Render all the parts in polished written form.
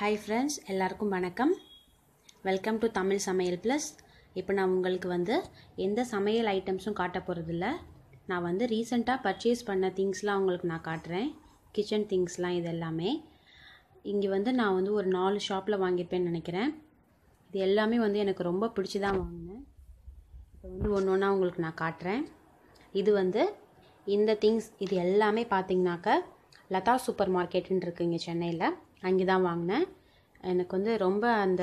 Hi friends, எல்லாருக்கும் வணக்கம். Welcome to Tamil Samayal Plus. இப்போ நான் உங்களுக்கு எந்த சமையல் ஐட்டம்ஸும் காட்ட போறதில்ல. நான் ரீசெண்டா பர்ச்சேஸ் பண்ண திங்ஸ்லாம் உங்களுக்கு நான் காட்டுறேன். கிச்சன் திங்ஸ்லாம் இது எல்லாமே. இங்க நான் ஒரு 4 ஷாப்ல வாங்கிருப்பேன்னு நினைக்கிறேன். இது எல்லாமே எனக்கு ரொம்ப பிடிச்சு தான் வாங்குனேன். இப்போ ஒவ்வொண்ணா உங்களுக்கு நான் காட்டுறேன். இது இந்த திங்ஸ் இது எல்லாமே பாத்தீங்கன்னாக்க லதா சூப்பர் மார்க்கெட்னு இருக்கு இங்க சென்னையில. அங்க தான் வாங்குனேன். எனக்கு ரொம்ப அந்த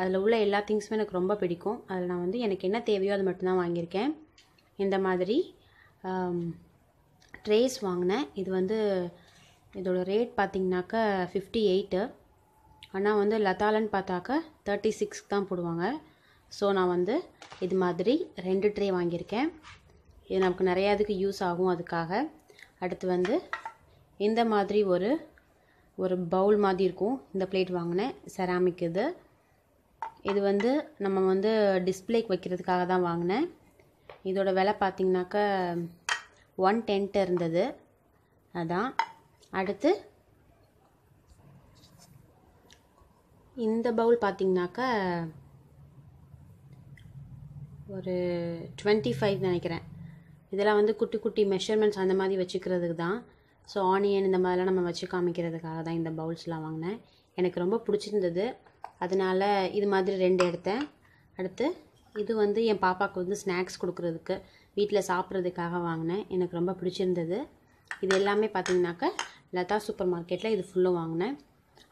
அதுல உள்ள எல்லா திங்ஸ்மே எனக்கு ரொம்ப பிடிக்கும். அதுல நான் எனக்கு என்ன தேவையோ அது மட்டும் தான் வாங்கியிருக்கேன். இந்த மாதிரி ட்ரேஸ் வாங்குனேன். இது இதோட ரேட் பாத்தீங்கன்னாக்க 58. ஆனா லதாலன்னு பார்த்தாக்க 36 தான் போடுவாங்க. சோ நான் இது மாதிரி 2 ட்ரே வாங்கியிருக்கேன். இது நமக்கு நிறைய இதுக்கு யூஸ் ஆகும் அதுக்காக. அடுத்து இந்த மாதிரி ஒரு பவுல் மாதிரி இருக்கும். இந்த பிளேட் வாங்குனேன். செராமிக் இது. இது நம்ம டிஸ்ப்ளேக்கு வைக்கிறதுக்காக தான் வாங்குனேன். இதோட விலை பாத்தீங்கன்னாக்க 110 இருந்தது. அதான். அடுத்து இந்த பவுல் பாத்தீங்கன்னாக்க ஒரு 25 நினைக்கிறேன். இதெல்லாம் குட்டி குட்டி மெஷர்மென்ட்ஸ் அந்த மாதிரி வச்சுக்கிறதுக்கு தான். ஸோ ஆனியன் இந்த மாதிரிலாம் நம்ம வச்சு காமிக்கிறதுக்காக தான் இந்த பவுல்ஸ்லாம் வாங்கினேன். எனக்கு ரொம்ப பிடிச்சிருந்தது. அதனால இது மாதிரி 2 எடுத்தேன். அடுத்து இது என் பாப்பாவுக்கு ஸ்நாக்ஸ் கொடுக்கறதுக்கு வீட்டில் சாப்பிட்றதுக்காக வாங்கினேன். எனக்கு ரொம்ப பிடிச்சிருந்தது. இது எல்லாமே பார்த்தீங்கன்னாக்க லதா சூப்பர் மார்க்கெட்டில் இது ஃபுல்லும் வாங்கினேன்.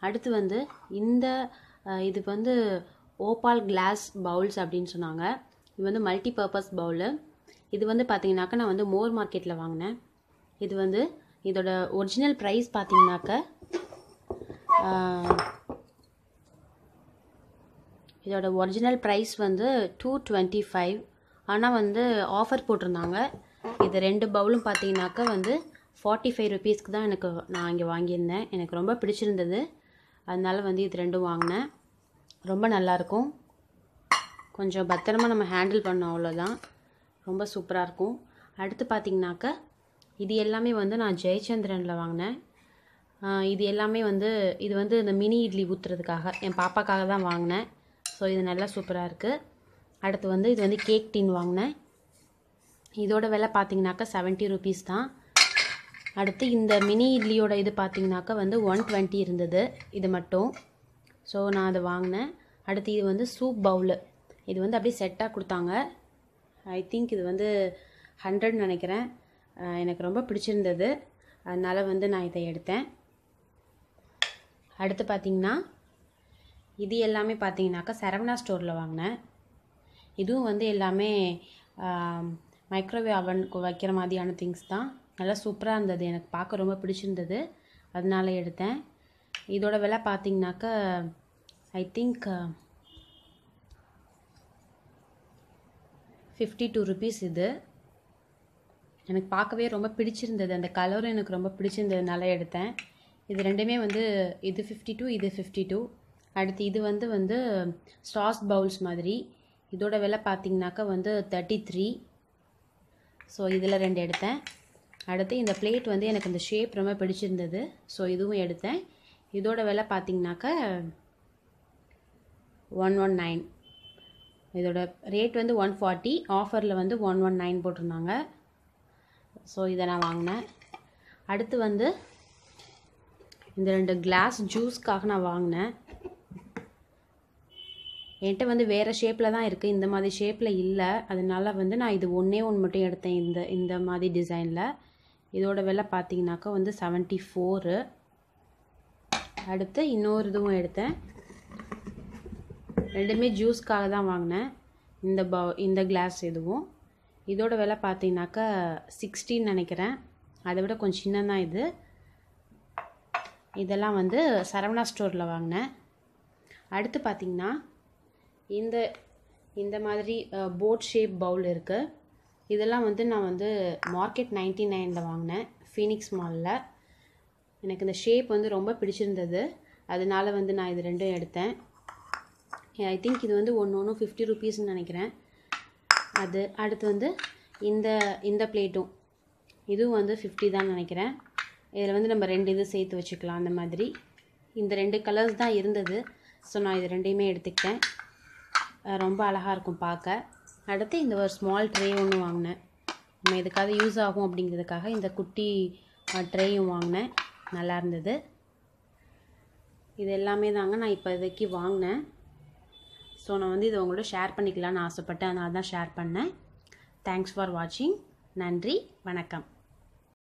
அடுத்து இந்த இது ஓபால் கிளாஸ் பவுல்ஸ் அப்படின்னு சொன்னாங்க. இது மல்டி பர்பஸ் பவுலு. இது பார்த்தீங்கன்னாக்க நான் மோர் மார்க்கெட்டில் வாங்கினேன். இது இதோட ஒரிஜினல் ப்ரைஸ் பார்த்தீங்கன்னாக்க இதோட ஒரிஜினல் ப்ரைஸ் 225. ஆனால் ஆஃபர் போட்டிருந்தாங்க. இது 2 பவுலும் பார்த்தீங்கன்னாக்க 45 ருபீஸ்க்கு தான் நான் இங்கே வாங்கியிருந்தேன். எனக்கு ரொம்ப பிடிச்சிருந்தது. அதனால இது 2 வாங்கினேன். ரொம்ப நல்லாயிருக்கும். கொஞ்சம் பத்திரமா நம்ம ஹேண்டில் பண்ணோம், அவ்வளோதான். ரொம்ப சூப்பராக இருக்கும். அடுத்து பார்த்தீங்கன்னாக்க இது எல்லாமே நான் ஜெயச்சந்திரனில் வாங்கினேன். இது எல்லாமே இது இந்த மினி இட்லி ஊற்றுறதுக்காக என் பாப்பாக்காக தான் வாங்கினேன். ஸோ இது நல்லா சூப்பராக இருக்குது. அடுத்து இது கேக் டின் வாங்கினேன். இதோட விலை பார்த்தீங்கன்னாக்க 70 ருபீஸ் தான். அடுத்து இந்த மினி இட்லியோட இது பார்த்தீங்கன்னாக்க 120 இருந்தது இது மட்டும். ஸோ நான் அதை வாங்கினேன். அடுத்து இது சூப் பவுலு. இது அப்படியே செட்டாக கொடுத்தாங்க. ஐ திங்க் இது 100 நினைக்கிறேன். எனக்கு ரொம்ப பிடிச்சிருந்தது. அதனால நான் இதை எடுத்தேன். அடுத்து பார்த்தீங்கன்னா இது எல்லாமே பார்த்தீங்கன்னாக்கா சரவணா ஸ்டோரில் வாங்கினேன். இதுவும் எல்லாமே மைக்ரோவேவ் அவனுக்கு வைக்கிற மாதிரியான திங்ஸ் தான். நல்லா சூப்பராக இருந்தது. எனக்கு பார்க்க ரொம்ப பிடிச்சிருந்தது. அதனால எடுத்தேன். இதோட விலை பார்த்தீங்கன்னாக்கா ஐ திங்க் 52 ருபீஸ் இது. எனக்கு பார்க்கவே ரொம்ப பிடிச்சிருந்தது. அந்த கலரும் எனக்கு ரொம்ப பிடிச்சிருந்ததுனால எடுத்தேன். இது ரெண்டுமே இது 52, இது 52. அடுத்து இது சாஸ் பவுல்ஸ் மாதிரி. இதோட விலை பார்த்தீங்கன்னாக்கா 33. ஸோ இதில் 2 எடுத்தேன். அடுத்து இந்த பிளேட் எனக்கு இந்த ஷேப் ரொம்ப பிடிச்சிருந்தது. ஸோ இதுவும் எடுத்தேன். இதோட விலை பார்த்தீங்கன்னாக்கா 119. இதோட ரேட் 140. ஆஃபரில் 119 போட்டிருந்தாங்க. ஸோ இதை நான் வாங்கினேன். அடுத்து இந்த 2 கிளாஸ் ஜூஸ்க்காக நான் வாங்கினேன். என்கிட்ட வேறு ஷேப்பில் தான் இருக்குது. இந்த மாதிரி ஷேப்பில் இல்லை. அதனால நான் இது ஒன்று மட்டும் எடுத்தேன். இந்த மாதிரி டிசைனில். இதோட விலை பார்த்தீங்கன்னாக்கா 74. அடுத்து இன்னொரு இதுவும் எடுத்தேன். ரெண்டுமே ஜூஸ்க்காக தான் வாங்கினேன். இந்த கிளாஸ் இதுவும். இதோட விலை பார்த்தீங்கன்னாக்கா 16 நினைக்கிறேன். அதை விட கொஞ்சம் சின்னதான் இது. இதெல்லாம் சரவணா ஸ்டோரில் வாங்கினேன். அடுத்து பார்த்தீங்கன்னா இந்த மாதிரி போட் ஷேப் பவுல் இருக்குது. இதெல்லாம் நான் மார்க்கெட் 99ல் வாங்கினேன், ஃபீனிக்ஸ் மாலில். எனக்கு இந்த ஷேப் ரொம்ப பிடிச்சிருந்தது. அதனால நான் இது 2 எடுத்தேன். ஐ திங்க் இது ஒன்று 50 ருபீஸ்ன்னு நினைக்கிறேன். அது அடுத்து இந்த பிளேட்டும் இதுவும் 50 தான் நினைக்கிறேன். இதில் நம்ம 2 இது சேர்த்து வச்சுக்கலாம் அந்த மாதிரி. இந்த 2 கலர்ஸ் தான் இருந்தது. ஸோ நான் இது ரெண்டையுமே எடுத்துக்கிட்டேன். ரொம்ப அழகாக இருக்கும் பார்க்க. அடுத்து இந்த ஒரு ஸ்மால் ட்ரே ஒன்று வாங்கினேன். நம்ம எதுக்காக யூஸ் ஆகும் அப்படிங்கிறதுக்காக இந்த குட்டி ட்ரேயும் வாங்கினேன். நல்லா இருந்தது. இது எல்லாமே தாங்க நான் இப்போதைக்கு வாங்கினேன். ஸோ நான் வந்து இதை உங்களோட ஷேர் பண்ணிக்கலான்னு ஆசைப்பட்டேன். அதனால தான் ஷேர் பண்ணேன். தேங்க்ஸ் ஃபார் வாட்சிங். நன்றி, வணக்கம்.